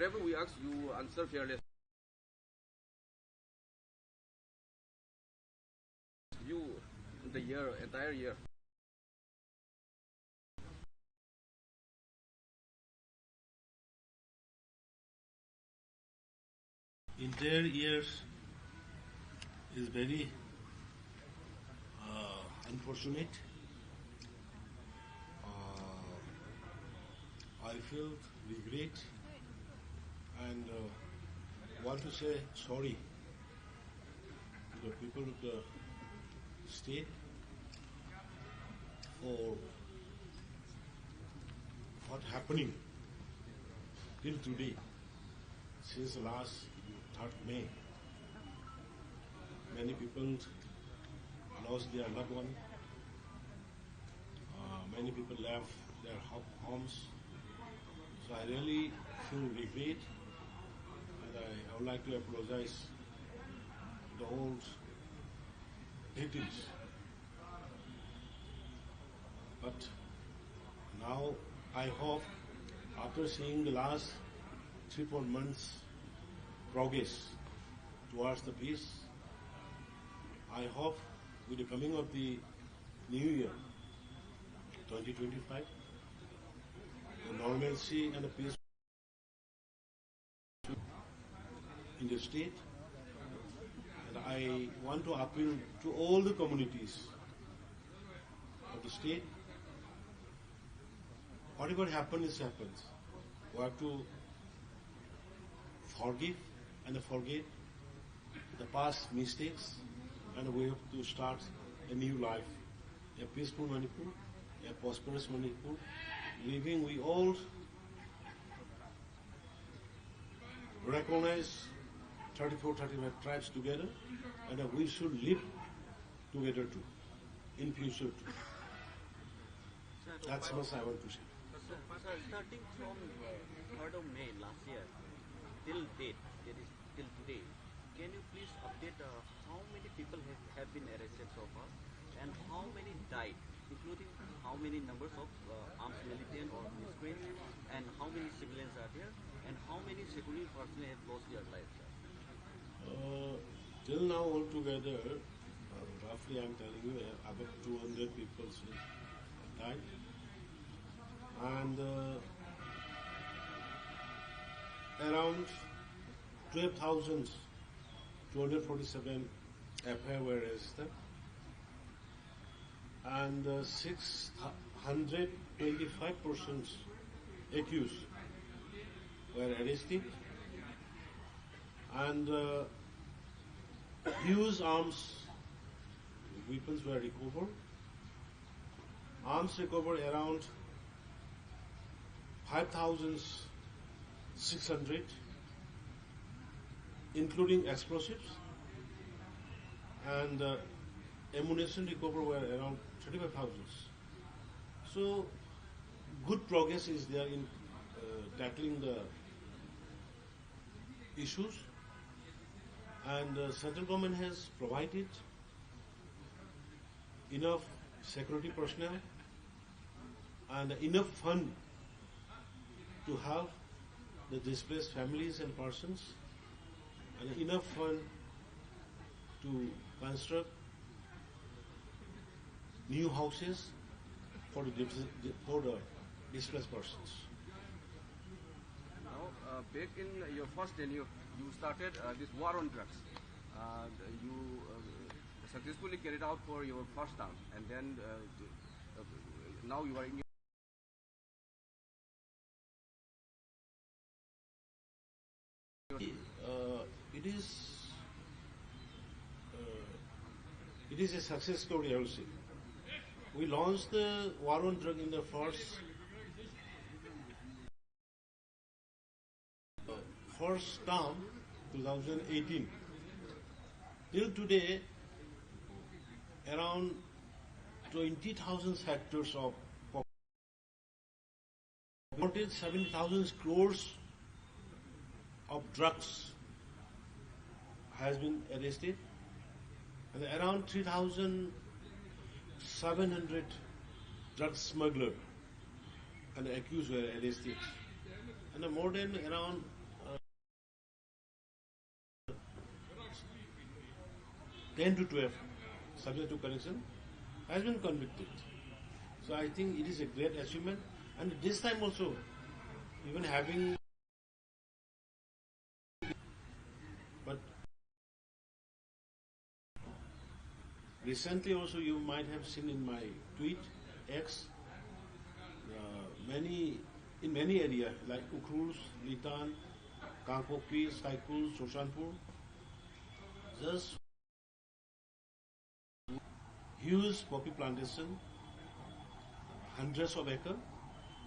whatever we ask, you answer fearless. You the entire year. Entire year is very unfortunate. I feel regret and want to say sorry to the people of the state for what happening till today, since last 3rd May. Many people lost their loved one. Many people left their homes. So I really feel regret, and I would like to apologize to the whole victims. But now I hope, after seeing the last 3-4 months progress towards the peace, I hope with the coming of the new year, 2025, the normalcy and the peace in the state. And I want to appeal to all the communities of the state. Whatever happens, happens. We have to forgive and forget the past mistakes, and we have to start a new life, a peaceful Manipur, a prosperous Manipur, living we all recognize 34, 35 tribes together, and we should live together too, in future too. That's what I want to say. So, starting from 3rd of May last year till date, that is till today, can you please update how many people have been arrested so far, and how many died, including how many numbers of armed militant or miscreants, and how many civilians are there, and how many security personnel have lost their lives? Till now altogether, roughly I'm telling you, about 200 people have died. And around 12,247 FIR were registered, and 625 persons accused were arrested, and huge arms weapons were recovered. Arms recovered around 5,600, including explosives, and ammunition recovered were around 35,000. So good progress is there in tackling the issues, and central government has provided enough security personnel and enough fund to help the displaced families and persons, and enough fund to construct new houses for the displaced persons. Now, back in your first tenure, you started this war on drugs. You successfully carried out for your first term, and then now you are in. It is a success story, I will say. We launched the war on drug in the first term, 2018. Till today, around 20,000 hectares of 70,000 crores of drugs has been arrested, and around 3,700 drug smugglers and accused were arrested, and more than around 10 to 12, subject to correction, has been convicted. So I think it is a great achievement. And this time also, even having, but recently also you might have seen in my tweet, X, in many areas like Ukhrul, Litan, Kangpokpi, Saikul, Soshanpur, just huge poppy plantation, hundreds of acres,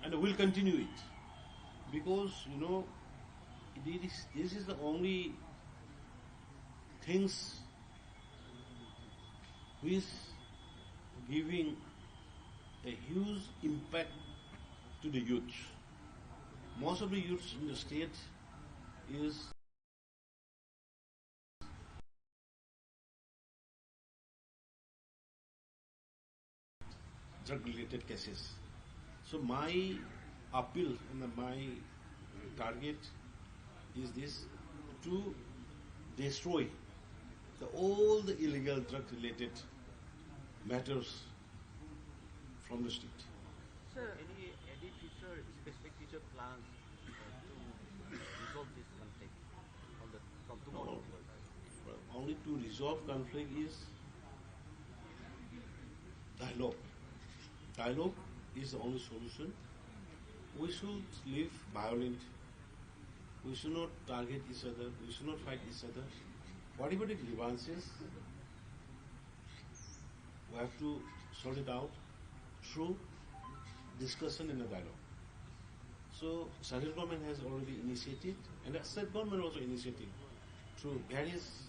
and will continue it because this is the only things which giving a huge impact to the youth. Most of the youths in the state is drug-related cases. So my appeal and my target is this: to destroy all the illegal drug-related matters from the state. Sir, any future specific future plans to resolve this conflict from tomorrow onwards? Well, only to resolve conflict is dialogue. Dialogue is the only solution. We should live violent. We should not target each other. We should not fight each other. Whatever the grievances, we have to sort it out through discussion and a dialogue. So, central government has already initiated, and the state government also initiated through various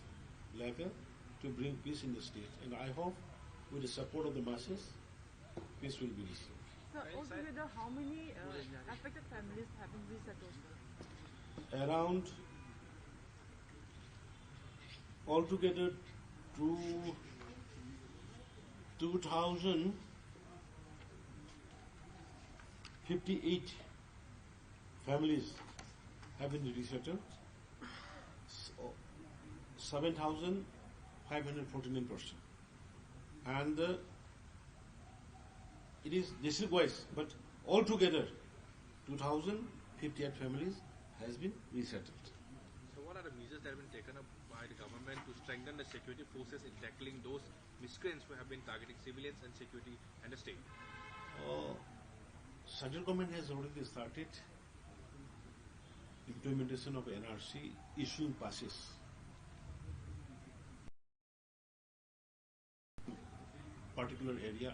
level to bring peace in the state. And I hope, with the support of the masses, peace will be restored. So, altogether, how many affected families have been resettled, sir? Around, altogether, 2,058 families have been resettled, 7,549 persons. And it is district-wise, but altogether, 2,058 families has been resettled. So what are the measures that have been taken up by the government to strengthen the security forces in tackling those miscreants who have been targeting civilians and security and the state? Central government has already started implementation of NRC, issuing passes. Particular area,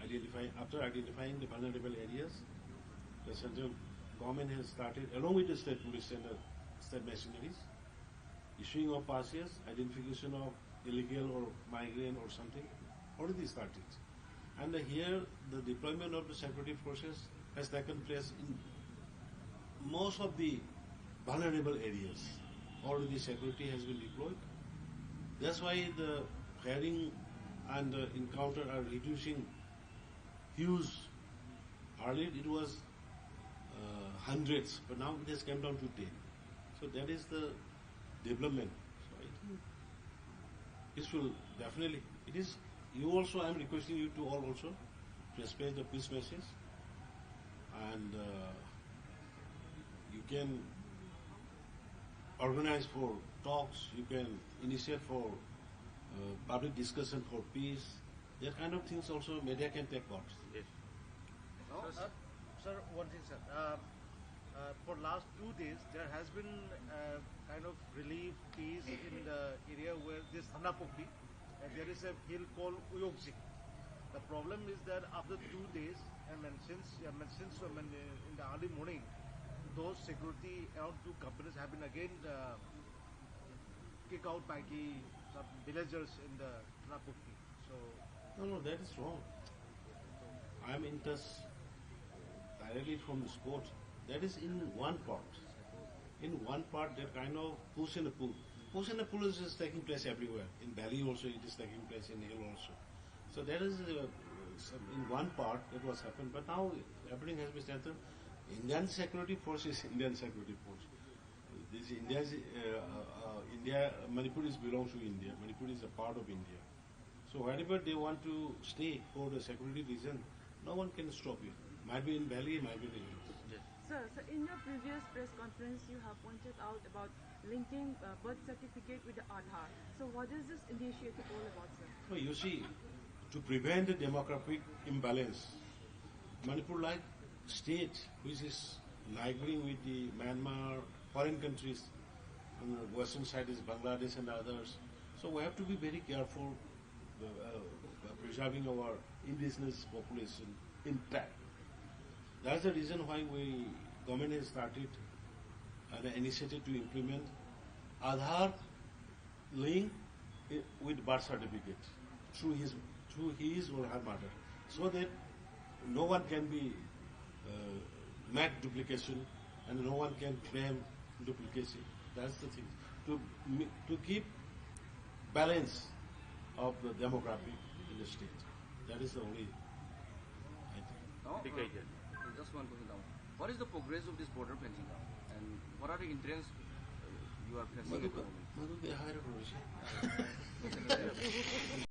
after identifying the vulnerable areas, the central government has started, along with the state police and the state machineries, issuing of passes, identification of illegal or migrant or something, already started. And here, the deployment of the security forces has taken place in most of the vulnerable areas. Already security has been deployed. That's why the firing and the encounter are reducing huge. Earlier it was hundreds, but now it has come down to 10. So that is the development. So I think this will definitely, it is, you also, I am requesting you to all also to spread the peace message, and you can organize for talks, you can initiate for public discussion for peace. That kind of things also media can take part. Yes. Sir, one thing, sir. For last 2 days, there has been kind of relief, peace in the area where this Hanapokpi, and there is a hill called Uyogji. The problem is that after 2 days, since in the early morning, those security around 2 companies have been again kicked out by the some villagers in the Hanapokpi. So No, that is wrong. I am in touch directly from the sport. That is in one part. In one part, that kind of push and pull. Push and pull is just taking place everywhere. In valley also, it is taking place in hill also. So that is in one part that was happened. But now everything has been strengthened. Indian security force is Indian security force. This India, Manipur belongs to India. Manipur is a part of India. So wherever they want to stay for the security reason, no one can stop you. Might be in valley, might be in the hills. Sir, so in your previous press conference, you have pointed out about linking birth certificate with the Aadhaar. So what is this initiative all about, sir? So you see, to prevent the demographic imbalance, Manipur like state which is neighboring with the Myanmar, foreign countries, on the western side is Bangladesh and others. So we have to be very careful preserving our indigenous population intact. That's the reason why government has started an initiative to implement Aadhaar link with birth certificate through his or her mother, so that no one can be make duplication and no one can claim duplication. That's the thing. To keep balance of the demographic in the state. That is the only, I think. Now, just one question now. What is the progress of this border fencing now? And what are the intents you are facing at the moment? Madhu, they hire a